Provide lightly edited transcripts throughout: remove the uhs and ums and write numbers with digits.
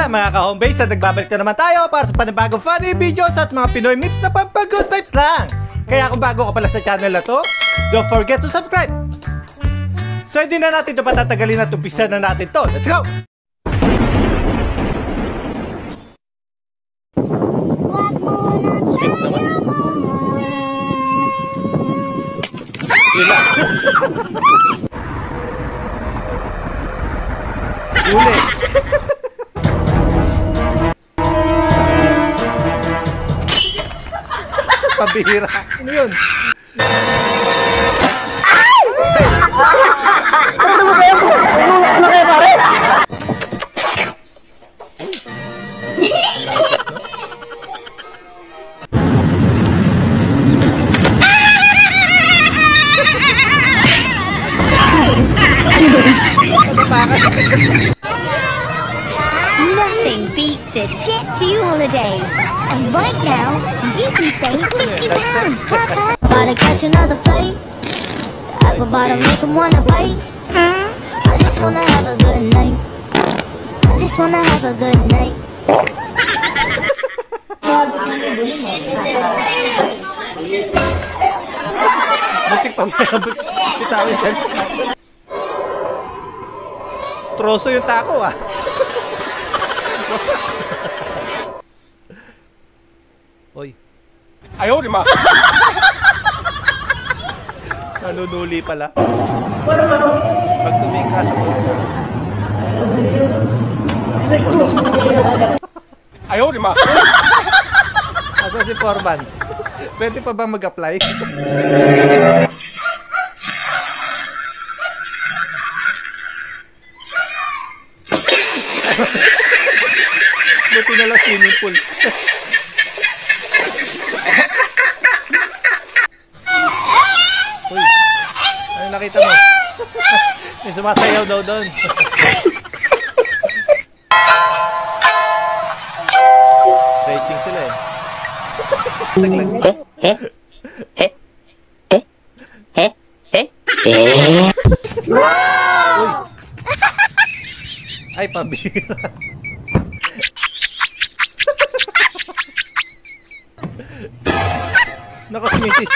mga ka-homebase, at nagbabalik na naman tayo para sa panibagong funny videos at mga Pinoy memes na pampag-good vibes lang. Kaya kung bago ka pala sa channel na to, don't forget to subscribe. So hindi na natin ito patatagalin at umpisa na natin to. Let's go! Sweet naman. Hila. Uli. Pabihira. Ano yun? Nothing beats a Jet 2 holiday. And right now, you can save £50, Papa. About to catch another flight. Apple bottom make 'em wanna bite. I just wanna have a good night. I just wanna have a good night. Butik pa meron. Bitawin siya. Troso yung tako ah. Oy. Ayaw di ma. Nanunuli pala. Pag tumingin ka sa puto. Ayaw di ma. Asa si Forman? Pwede pa ba mag-apply? Buti na lang swimming pool. Uy, ano nakita mo? May sumasayaw daw doon. Stretching sila eh. Uy. Ay, pambira. Nakas misis.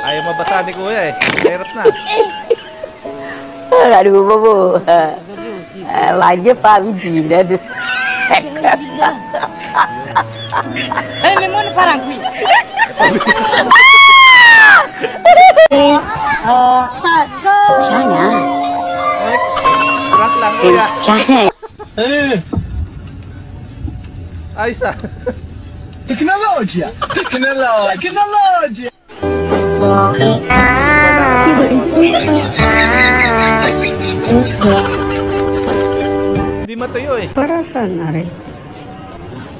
Ayaw mabasa ni kuya eh. Hirap na. Aduh, bobo. Wajib Pak Biji dah tu. Lemon parang kui. China. Keras lang kuya. China. Ayos ah. Teknologi. Teknologi. Hindi matuyo eh. Para saan na rin?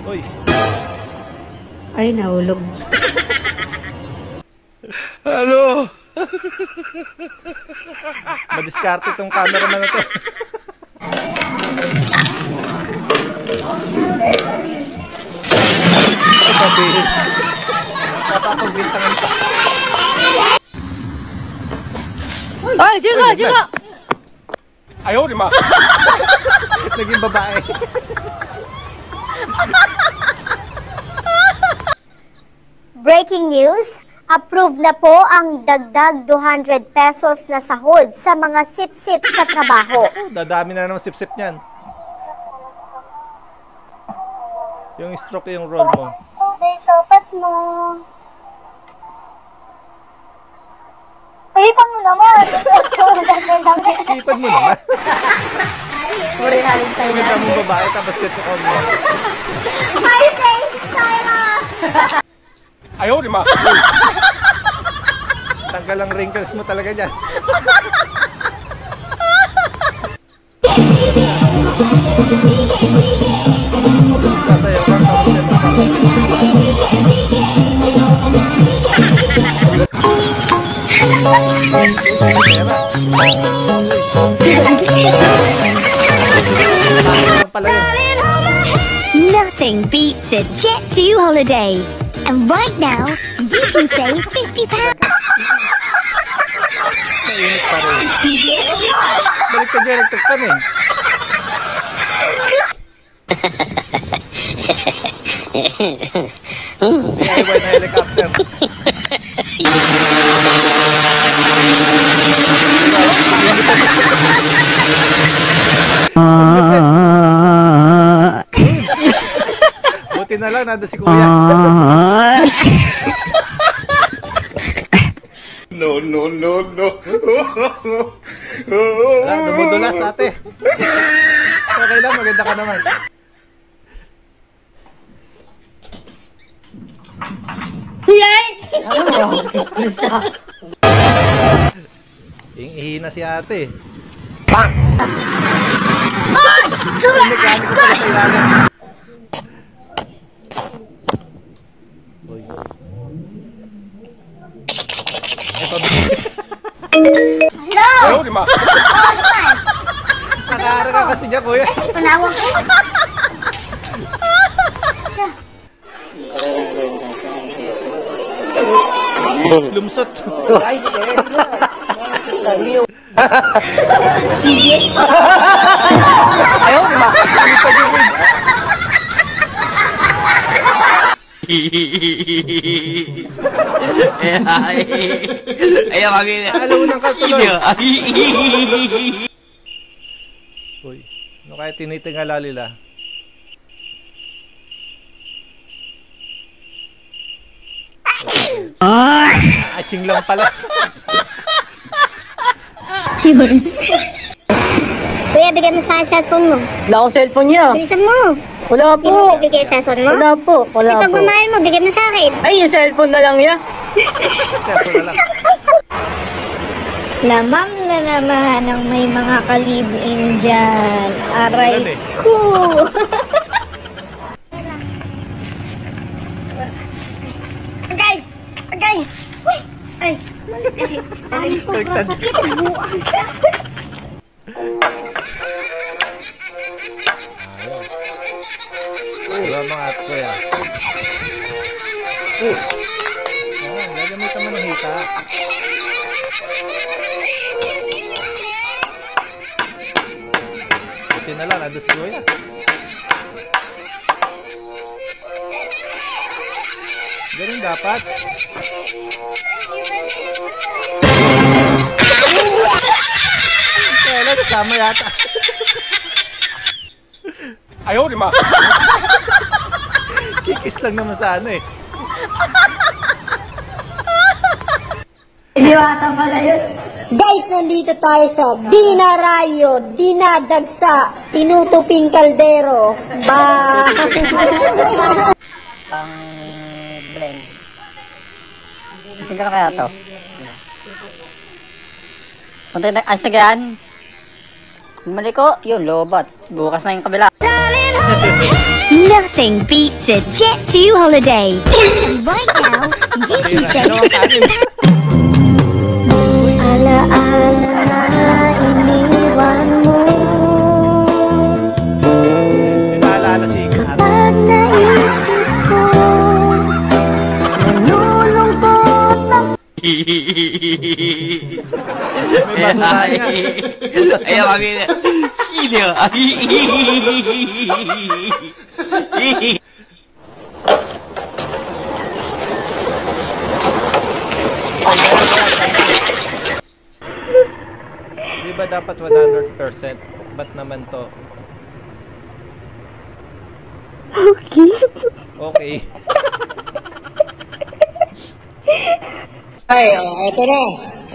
Uy. Ay, nahulog. Ano? Madiskarte tong cameraman na to. Sabi. Papapagbintangan pa. Ay, juga. Ayaw di ma. Naging babae. Breaking news, approved na po ang dagdag 200 pesos na sahod sa mga sip-sip sa trabaho. Dadami na naman sip-sip niyan. Yung stroke yung roll mo. Sopat mo. Ipan mo naman. Ipan mo naman. Uri halin tayo Kung hindi mong babae tapos dito ka mo. My face, Tyra! Ayaw di ma. Tanggal ang wrinkles mo talaga dyan. Sasayaw ka tapos dito ka. Nothing beats a Jet 2 holiday. And right now, you can save £50. mainit pa rin. Balik ka dyan, nagtagpan eh. Iwan na helicopter. Buti na lang, nandun si Kuya. No, no, no, no. Wala, dumudulas ate. Okay lang, maganda ka naman. Ihina si ate. Bang! Ay! Mekaniko pala sa ilalim. Uy. Ay, pabigay. Hello, di ma. Nakaara ka kasi dyan, kuya. Panawag ko. Lumsot. Ayaw, di ba? Ayaw, magiging. Alam mo nang katuloy. Uy, ano kaya tinitingala nila? Aching lang pala. Kuya, bigyan mo sa akin cellphone mo. Wala akong cellphone niya. Bilisan mo. Wala Hindi mo po. bibigay yung cellphone mo? Wala po. Wala Yung po. pagmamahal mo, bigyan mo sa akin. Ay, yung cellphone na lang niya. Cellphone na lang. Lamang na naman ang may mga kalibin dyan. Aray Ganun eh. ko. Agay! Agay! Uy! Ay! Ay, Baliktad. sakit. Buang. Wala mga at kuya. Gagamitan mo ng hita. Buti na lang, nandun si kuya. Ganun dapat. Kaya lang, kasama yata. Ayaw, di ma. Kikis lang naman sa ano eh. Guys, nandito tayo sa Dinarayo, Dinadagsa, Tinutuping Kaldero. Ba! Blend. Sige na kaya to. Punta na, ayos na ganyan. Bumalik ko, yun, lobat. Bukas na yung kabila. Nothing beats a Jet2 holiday. And right now, you can say, Ano ang kanin? alaala na iniwan mo. Pinaalala si Kat. Pag naisip ko, nalulungkot na May basura nga. Butas Ayaw, naman. magiging. Ayaw. Di ba dapat 100%? Ba't naman to? Okay. Ay, ito na.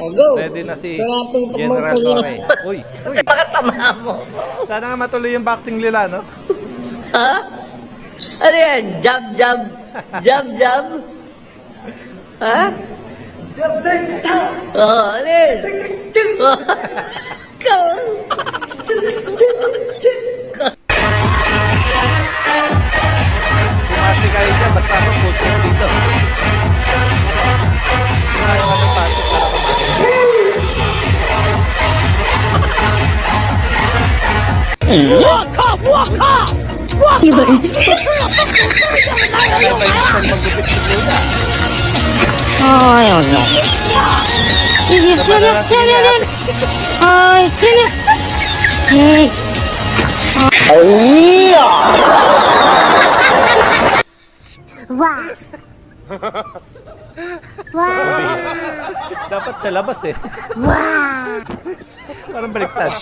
Go. Ready na si General Torre. Uy, uy. Bakit tama mo? Sana nga matuloy yung boxing nila, no? Ha? Ano yan? Jab, jab. Jab, jab. Ha? Oo, ano yan? Pumasti kayo dyan, basta ako puto dito. Ayaw ka ng pasok para pumasok. yun. Kaya ba yung style maggupit si Kuya? Ay, wala. Ay, Ay. Wow. Wow. Dapat sa labas eh. Wow. Parang baliktad.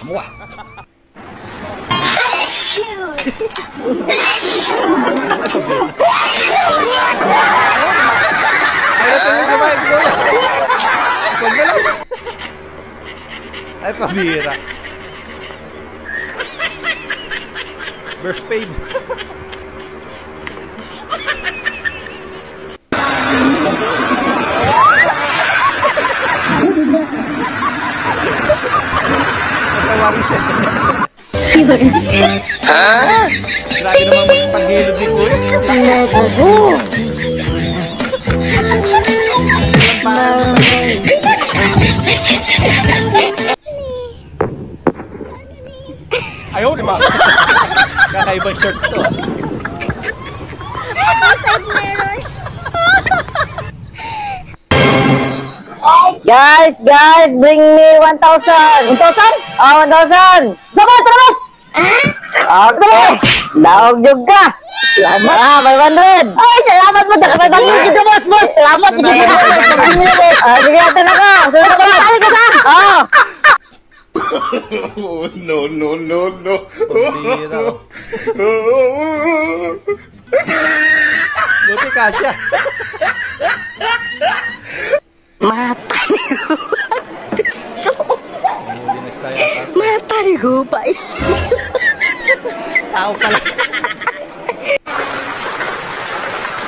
Ay, natuloy kumain ko na. Huwag na lang. Ay, pabira. Burst paid. Nagtawari siya. Grabe naman magpag-hilod din ko eh. Ayaw, di ba? Kakaibang shirt to. Guys, bring me 1,000. 1,000? Ah, 1,000. Sama, terus. Okay. Daog juga. Selamat. Ah, 500. Ay, salamat mo. Nakapagpapagod dito, boss. Salamat. Sige, sige. Sige, ito na ka. Sunod ka lang. Tali ka sa. Ah. Oh, no, no, no, no. Pambira. Buti kasya. Mata ni Linis tayo ata. Mata ni Gupay. Tao pala.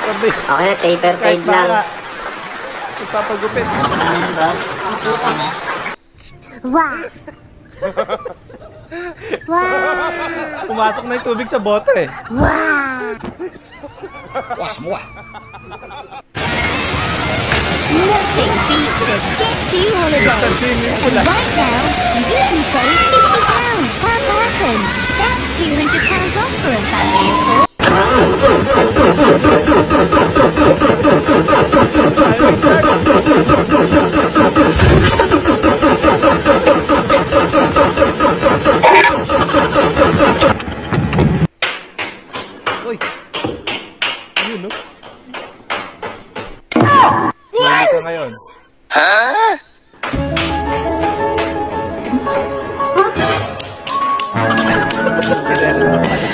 Sabi, Okay na, taper kahit fade lang. baka ipapagupit. Wow. Wow. Pumasok na yung tubig sa bote eh. Wow. Semua. Nothing beats a Jet 2 holiday. Instant swimming pool ah. Right now, you can save £50 per person. That's £200 off for a family of four. Ayaw mag-start. Uy. Yun no? Huli ka ngayon. Kineras na pala.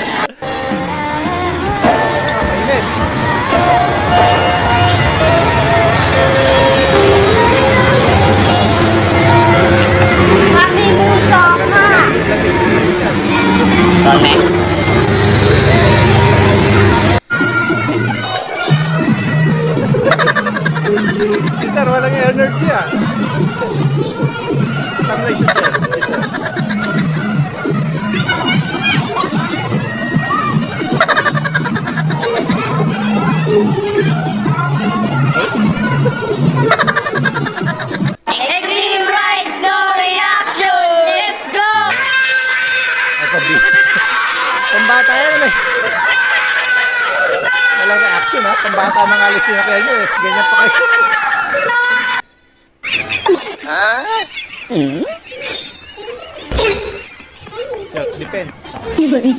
Mainit. Si Sir, walang energy ah. Tamlay si Sir. Si Sir. Extreme Rice, no reaction! Let's go! Ay, pambata yan eh. Walang reaction ha. Pambata mga alis nyo kayo eh. Ganyan pa kayo. Self-defense. Ay,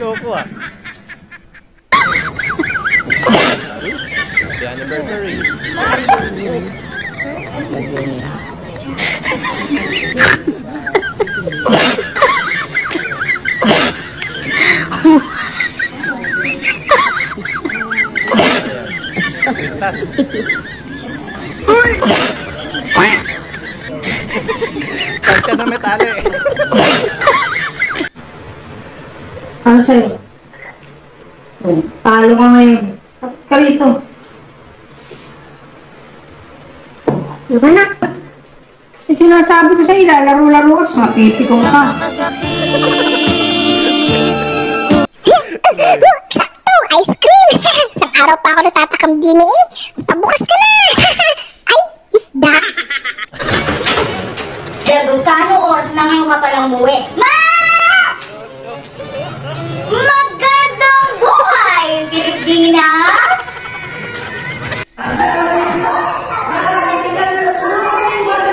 loko ah. Happy anniversary. Pintas. Tansya na metale. Ano sa'yo? Talo ka ngayon. Kalito. Diba na? Kasi sinasabi ko sa'yo, lalaro-laro ka, mapipikong ka. Sakto! Ice cream! Isang araw pa ako natatakam din eh. Pabukas ka na! Ay! Isda! Kaya kung kano oras na ngayon lang umuwi. Ma! Magandang buhay, Pilipinas!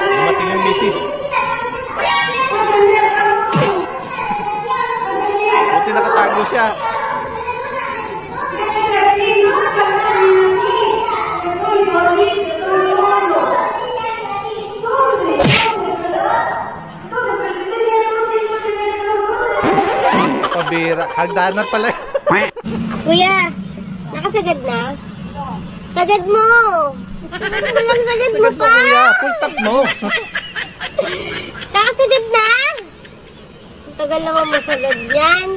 Dumating yung misis. Buti nakatago siya. Pabira. Hagdanan pala. Kuya, nakasagad na? Sagad mo! Walang sagad mo Sagad mo, pa! kuya. Full tap mo. Nakasagad na? Ang tagal naman masagad yan.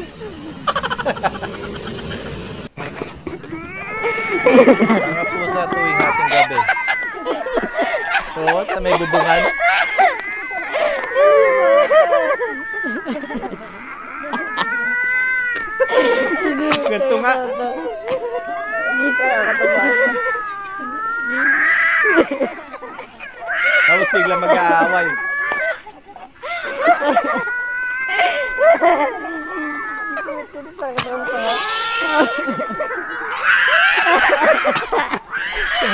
Mga pusa tuwing ating gabi. Oo, sa may bubungan. Ganito nga. Tapos biglang mag-aaway.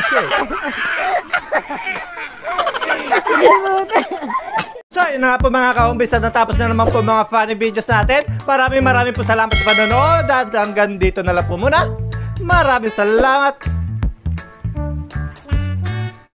Siya. So, yun na nga po mga kaumbis, natapos na naman po mga funny videos natin. Maraming po salamat sa panonood at hanggang dito na lang po muna. Maraming salamat.